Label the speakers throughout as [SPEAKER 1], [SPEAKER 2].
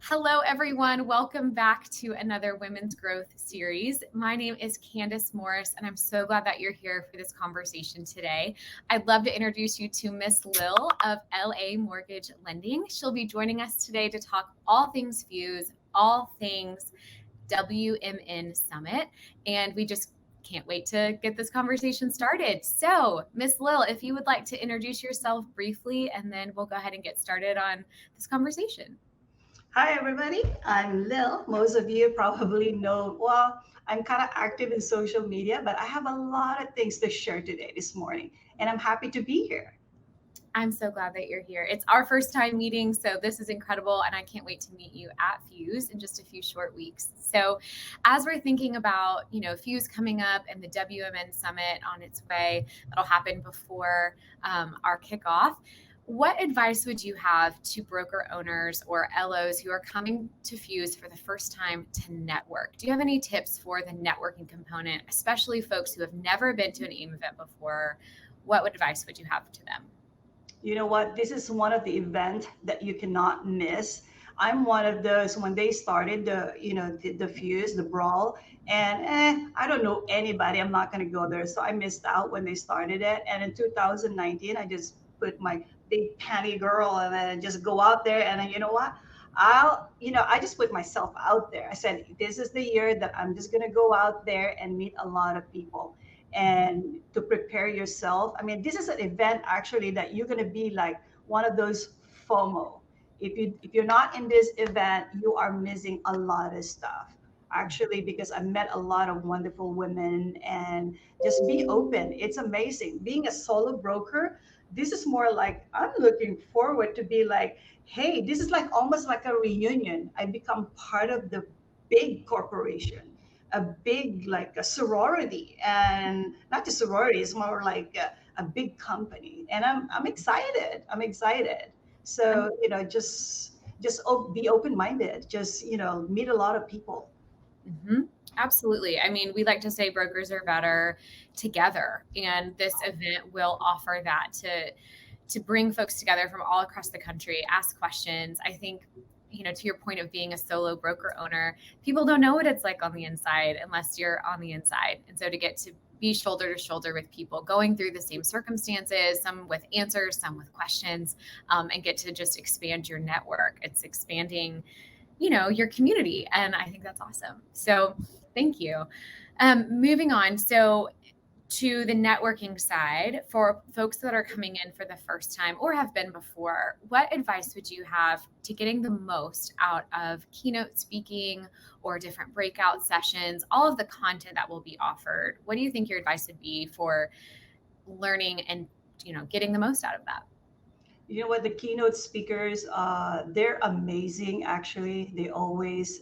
[SPEAKER 1] Hello, everyone. Welcome back to another Women's Growth series. My name is Candace Morris, and I'm so glad that you're here for this conversation today. I'd love to introduce you to Miss Lil of LA Mortgage Lending. She'll be joining us today to talk all things Fuse, all things WMN Summit, and we just can't wait to get this conversation started. So, Miss Lil, if you would like to introduce yourself briefly, and then we'll go ahead and get started on this conversation.
[SPEAKER 2] Hi, everybody. I'm Lil. Most of you probably know, well, I'm kind of active in social media, but I have a lot of things to share today, this morning, and I'm happy to be here.
[SPEAKER 1] I'm so glad that you're here. It's our first time meeting, so this is incredible, and I can't wait to meet you at Fuse in just a few short weeks. So, as we're thinking about, Fuse coming up and the WMN Summit on its way, that'll happen before our kickoff. What advice would you have to broker owners or LOs who are coming to Fuse for the first time to network? Do you have any tips for the networking component, especially folks who have never been to an AIME event before? What advice would you have to them?
[SPEAKER 2] You know what? This is one of the events that you cannot miss. I'm one of those when they started the fuse, the brawl, and I don't know anybody. I'm not going to go there. So I missed out when they started it. And in 2019, I just put my big panty girl and then just go out there. And then, you know what? I just put myself out there. I said, this is the year that I'm just going to go out there and meet a lot of people and to prepare yourself. I mean, this is an event actually that you're going to be like one of those FOMO. If you're not in this event, you are missing a lot of stuff. Actually, because I met a lot of wonderful women and just be open. It's amazing. Being a solo broker, this is more like I'm looking forward to be like, hey, this is like almost like a reunion. I become part of the big corporation, a big like a sorority, and not just sorority, it's more like a big company, and I'm excited. I'm excited. So be open minded, just meet a lot of people.
[SPEAKER 1] Mm-hmm. Absolutely. I mean, we like to say brokers are better together, and this event will offer that to bring folks together from all across the country, ask questions. I think, to your point of being a solo broker owner, people don't know what it's like on the inside unless you're on the inside. And so to get to be shoulder to shoulder with people going through the same circumstances, some with answers, some with questions, and get to just expand your network. It's expanding your community. And I think that's awesome. So thank you. Moving on. So to the networking side, for folks that are coming in for the first time or have been before, what advice would you have to getting the most out of keynote speaking or different breakout sessions, all of the content that will be offered? What do you think your advice would be for learning and, getting the most out of that?
[SPEAKER 2] You know what? The keynote speakers, they're amazing. Actually, they always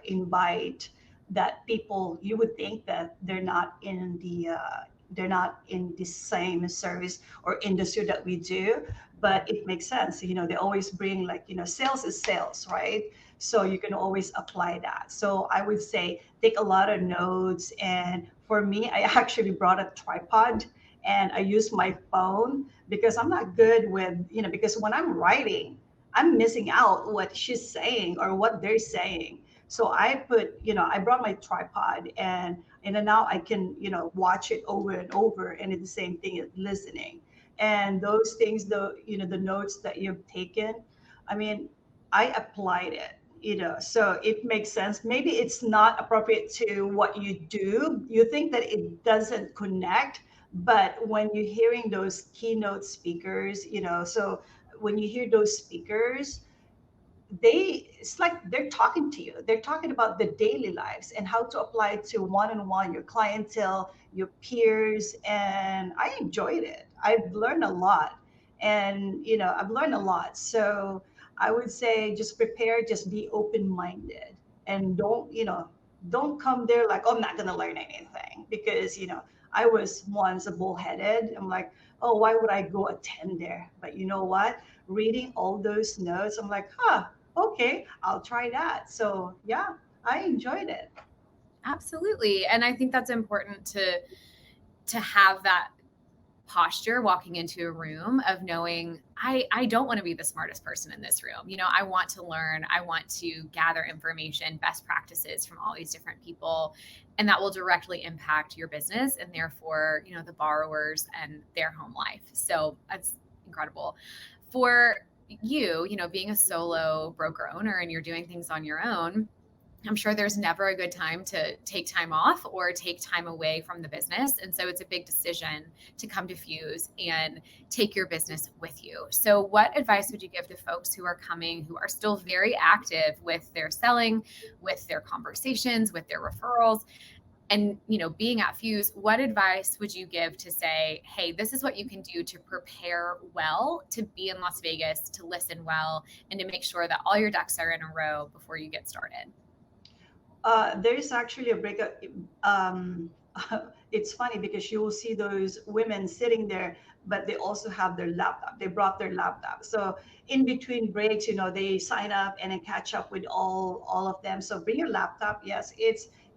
[SPEAKER 2] invite that people you would think that they're not in the same service or industry that we do, but it makes sense. They always bring like sales is sales, right? So you can always apply that. So I would say take a lot of notes. And for me, I actually brought a tripod and I use my phone because I'm not good with, because when I'm writing, I'm missing out what she's saying or what they're saying. So I brought my tripod and then now I can, watch it over and over and it's the same thing as listening. And those things, the notes that you've taken, I mean, I applied it. So it makes sense. Maybe it's not appropriate to what you do. You think that it doesn't connect, but when you're hearing those keynote speakers, so when you hear those speakers, it's like they're talking to you. They're talking about the daily lives and how to apply it to one-on-one, your clientele, your peers. And I enjoyed it. I've learned a lot. And I've learned a lot. So I would say just prepare, just be open-minded, and don't come there like, oh, I'm not gonna learn anything, because I was once a bullheaded. I'm like, oh, why would I go attend there? But you know what? Reading all those notes, I'm like, okay, I'll try that. So yeah, I enjoyed it.
[SPEAKER 1] Absolutely. And I think that's important to have that posture walking into a room of knowing I don't want to be the smartest person in this room. I want to learn, I want to gather information, best practices from all these different people, and that will directly impact your business and therefore, the borrowers and their home life. So that's incredible. For you, being a solo broker owner and you're doing things on your own, I'm sure there's never a good time to take time off or take time away from the business. And so it's a big decision to come to Fuse and take your business with you. So, what advice would you give to folks who are coming, who are still very active with their selling, with their conversations, with their referrals? And being at Fuse, what advice would you give to say, hey, this is what you can do to prepare well to be in Las Vegas, to listen well, and to make sure that all your ducks are in a row before you get started?
[SPEAKER 2] There is actually a breakup. Um, it's funny because you will see those women sitting there, but they also have their laptop. They brought their laptop. So in between breaks, they sign up and then catch up with all of them. So bring your laptop. Yes,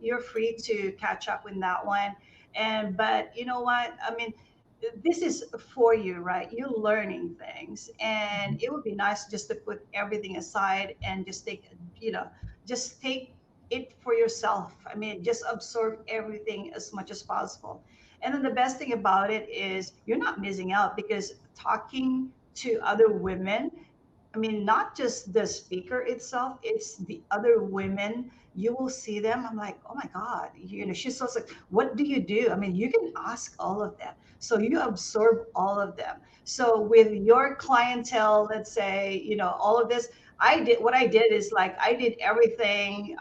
[SPEAKER 2] you're free to catch up with that one. And but you know what? I mean, this is for you, right? You're learning things, and it would be nice just to put everything aside and just take it for yourself. I mean, just absorb everything as much as possible. And then the best thing about it is you're not missing out because talking to other women, I mean, not just the speaker itself, it's the other women. You will see them. I'm like, oh my God, she's so like, what do you do? I mean, you can ask all of them. So you absorb all of them. So with your clientele, let's say, all of this, what I did is like, I did everything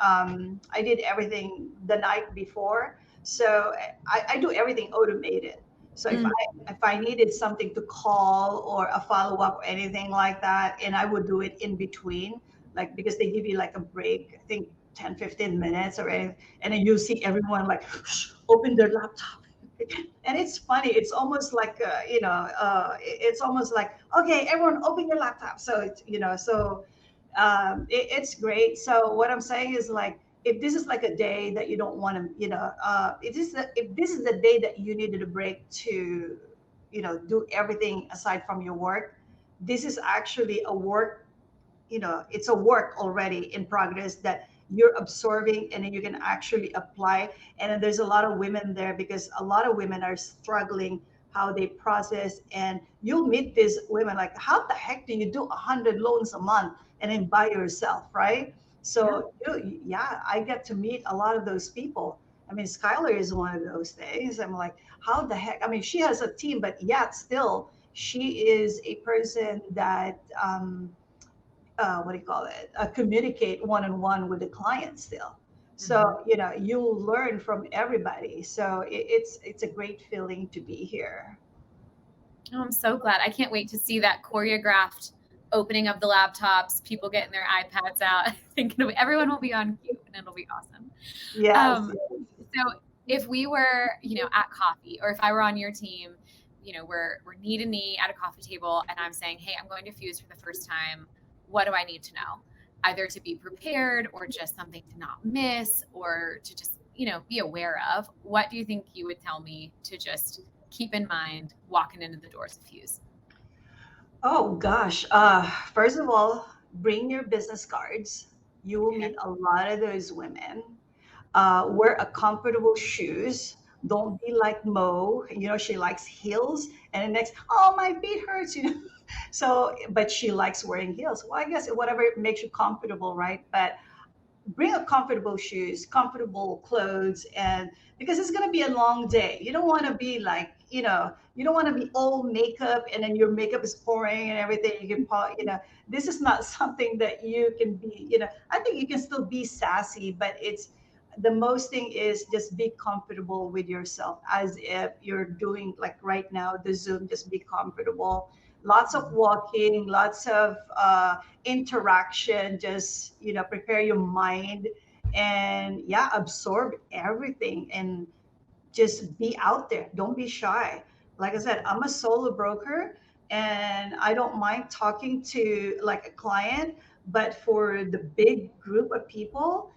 [SPEAKER 2] the night before. So I do everything automated. So
[SPEAKER 1] Mm,
[SPEAKER 2] if I needed something to call or a follow up or anything like that, and I would do it in between, like because they give you like a break, I think 10-15 minutes or anything, and then you see everyone like open their laptop. And it's funny. It's almost like it's almost like, okay, everyone open your laptop. So it's great. So what I'm saying is like, if this is like a day that you don't want to, if this is the day that you needed a break to, do everything aside from your work, this is actually a work, it's a work already in progress that you're absorbing, and then you can actually apply. And then there's a lot of women there because a lot of women are struggling how they process, and you'll meet these women like, how the heck do you do 100 loans a month and then by yourself, right?
[SPEAKER 1] yeah.
[SPEAKER 2] So yeah, I get to meet a lot of those people. I mean, Skylar is one of those things. I'm like, how the heck? I mean, she has a team, but yet still she is a person that what do you call it, communicate one-on-one with the client still. So
[SPEAKER 1] Mhm.
[SPEAKER 2] you'll learn from everybody. So it's a great feeling to be here.
[SPEAKER 1] Oh, I'm so glad. I can't wait to see that choreographed opening of the laptops, people getting their iPads out. I think everyone will be on cue and it'll be awesome.
[SPEAKER 2] Yes,
[SPEAKER 1] Um,
[SPEAKER 2] yes.
[SPEAKER 1] so if we were, at coffee, or if I were on your team, we're knee to knee at a coffee table and I'm saying, hey, I'm going to Fuse for the first time. What do I need to know? Either to be prepared or just something to not miss or to just, be aware of. What do you think you would tell me to just keep in mind walking into the doors of Fuse?
[SPEAKER 2] Oh gosh, first of all, bring your business cards. You will
[SPEAKER 1] Okay.
[SPEAKER 2] meet a lot of those women. Wear a comfortable shoes. Don't be like Mo. She likes heels, and the next, oh, my feet hurts. So, but she likes wearing heels. Well, I guess whatever makes you comfortable, right? But bring a comfortable shoes, comfortable clothes, and because it's going to be a long day. You don't want to be like, you don't want to be all makeup and then your makeup is pouring and everything. This is not something that you can be, I think you can still be sassy, but it's the most thing is just be comfortable with yourself as if you're doing like right now, the Zoom, just be comfortable. Lots of walking, lots of interaction, just prepare your mind, and yeah, absorb everything and just be out there. Don't be shy. Like I said, I'm a solo broker, and I don't mind talking to like a client, but for the big group of people,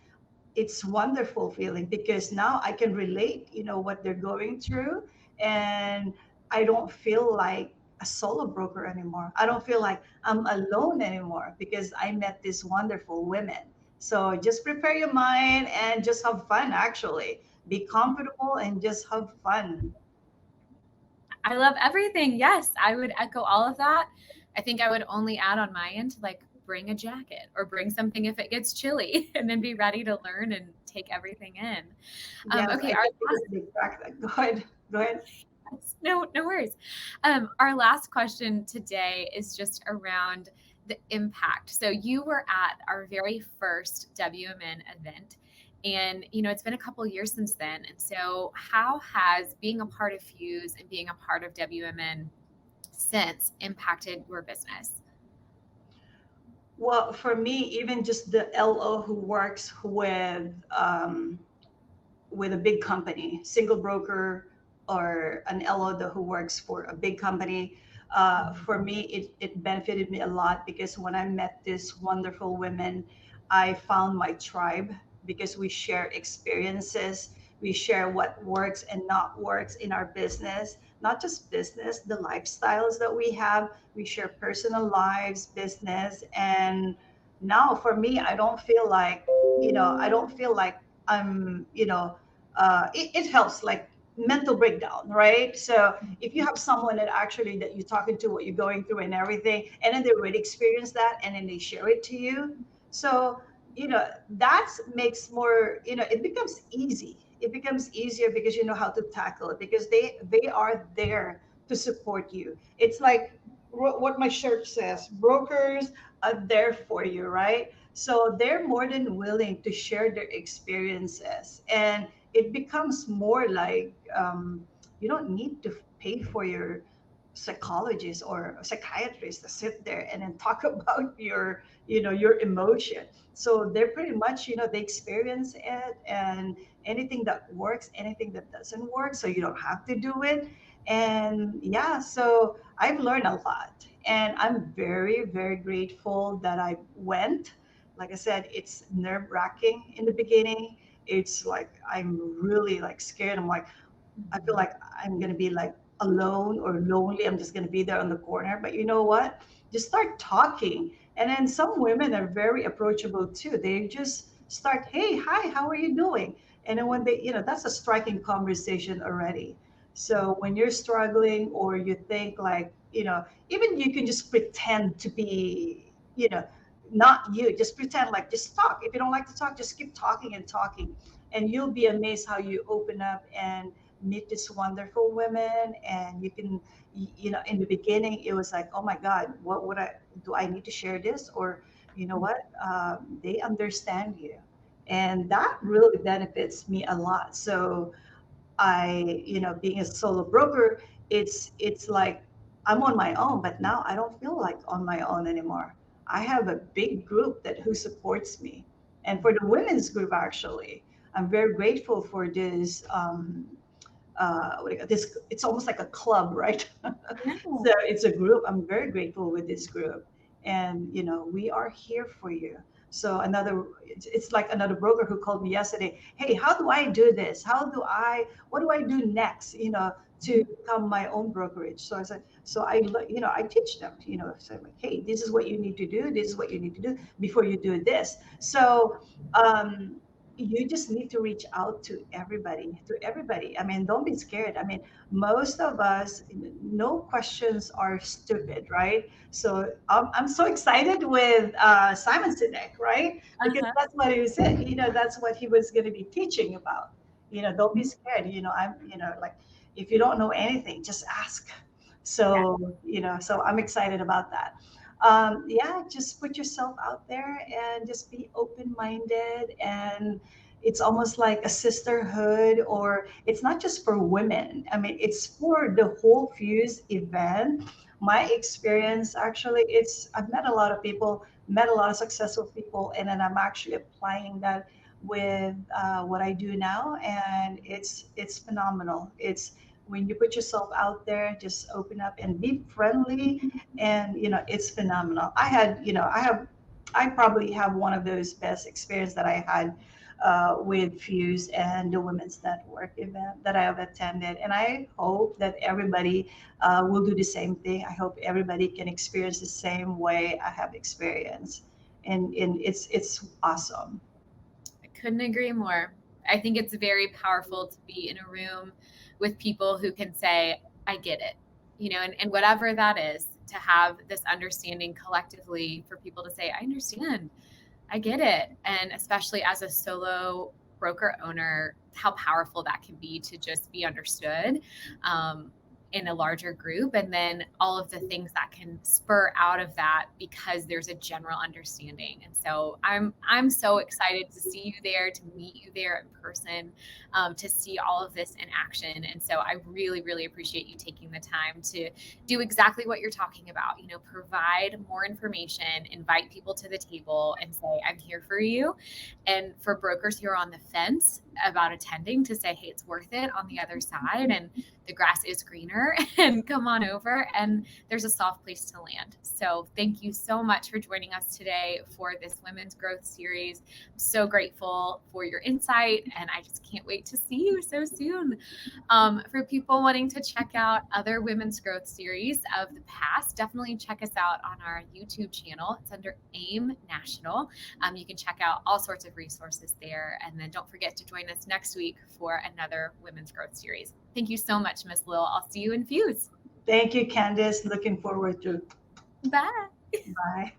[SPEAKER 2] it's wonderful feeling because now I can relate, what they're going through, and I don't feel like a solo broker anymore. I don't feel like I'm alone anymore because I met these wonderful women. So just prepare your mind and just have fun, actually. Be comfortable and just have fun.
[SPEAKER 1] I love everything. Yes, I would echo all of that. I think I would only add on my end, like bring a jacket or bring something if it gets chilly, and then be ready to learn and take everything in.
[SPEAKER 2] Yes,
[SPEAKER 1] Okay,
[SPEAKER 2] I
[SPEAKER 1] our
[SPEAKER 2] think it
[SPEAKER 1] last,
[SPEAKER 2] is a big factor. Go ahead. Go ahead.
[SPEAKER 1] no worries. Our last question today is just around the impact. So you were at our very first WMN event, and it's been a couple years since then. And so, how has being a part of Fuse and being a part of WMN since impacted your business?
[SPEAKER 2] Well, for me, even just the LO who works with a big company, single broker, or an LO who works for a big company. For me, it benefited me a lot because when I met these wonderful women, I found my tribe because we share experiences. We share what works and not works in our business, not just business, the lifestyles that we have. We share personal lives, business. And now for me, I don't feel like it helps like mental breakdown, right? So if you have someone that actually that you're talking to what you're going through and everything, and then they already experienced that and then they share it to you, so that makes more, it becomes easy, it becomes easier because you know how to tackle it because they are there to support you. It's like what my shirt says, brokers are there for you, right? So they're more than willing to share their experiences, and it becomes more like you don't need to pay for your psychologist or psychiatrist to sit there and then talk about your emotion. So they're pretty much, they experience it, and anything that works, anything that doesn't work, so you don't have to do it. And yeah, so I've learned a lot, and I'm very, very grateful that I went. Like I said, it's nerve wracking in the beginning. It's like I'm really like scared. I'm like, I feel like I'm gonna be like alone or lonely. I'm just gonna be there on the corner. But you know what? Just start talking. And then some women are very approachable too. They just start, hey, hi, how are you doing? And then when they, that's a striking conversation already. So when you're struggling or you think like, even you can just pretend to be, not you, just pretend like just talk. If you don't like to talk, just keep talking and talking. And you'll be amazed how you open up and meet these wonderful women. And you can, in the beginning it was like, oh my god, what would I do? I need to share this, or you know what, they understand you, and that really benefits me a lot. So being a solo broker, it's like I'm on my own, but now I don't feel like on my own anymore. I have a big group that who supports me. And for the women's group, actually, I'm very grateful for this what do you, this it's almost like a club, right?
[SPEAKER 1] Yeah.
[SPEAKER 2] So it's a group. I'm very grateful with this group, and we are here for you. So it's like another broker who called me yesterday. Hey, how do I do this? What do I do next? To become my own brokerage. So I said, so I teach them. So like, hey, this is what you need to do. This is what you need to do before you do this. So um, you just need to reach out to everybody. I mean, don't be scared. I mean, most of us, no questions are stupid, right? So I'm so excited with Simon Sinek, right? Because
[SPEAKER 1] Uh-huh.
[SPEAKER 2] that's what he said. That's what he was going to be teaching about. Don't be scared. I'm, like, if you don't know anything, just ask.
[SPEAKER 1] Yeah.
[SPEAKER 2] So I'm excited about that. Yeah, just put yourself out there and just be open-minded. And it's almost like a sisterhood, or it's not just for women. I mean, it's for the whole Fuse event. My experience, actually, I've met a lot of people, met a lot of successful people, and then I'm actually applying that with what I do now, and it's phenomenal. It's when you put yourself out there, just open up and be friendly, and it's phenomenal. I have I probably have one of those best experience that I had with Fuse and the Women's Network event that I have attended. And I hope that everybody will do the same thing. I hope everybody can experience the same way I have experienced. And it's awesome.
[SPEAKER 1] I couldn't agree more. I think it's very powerful to be in a room with people who can say, I get it, and whatever that is, to have this understanding collectively for people to say, I understand, I get it. And especially as a solo broker owner, how powerful that can be to just be understood. In a larger group, and then all of the things that can spur out of that because there's a general understanding. And so I'm so excited to see you there, to meet you there in person, to see all of this in action. And so I really, really appreciate you taking the time to do exactly what you're talking about. Provide more information, invite people to the table, and say, I'm here for you. And for brokers who are on the fence about attending, to say, hey, it's worth it on the other side, and the grass is greener, and come on over, and there's a soft place to land. So thank you so much for joining us today for this Women's Growth Series. I'm so grateful for your insight, and I just can't wait to see you so soon. For people wanting to check out other Women's Growth Series of the past, definitely check us out on our YouTube channel. It's under AIME National. You can check out all sorts of resources there. And then don't forget to join us next week for another Women's Growth Series. Thank you so much, Miss Lil. I'll see you in Fuse.
[SPEAKER 2] Thank you, Candice. Looking forward to.
[SPEAKER 1] Bye.
[SPEAKER 2] Bye.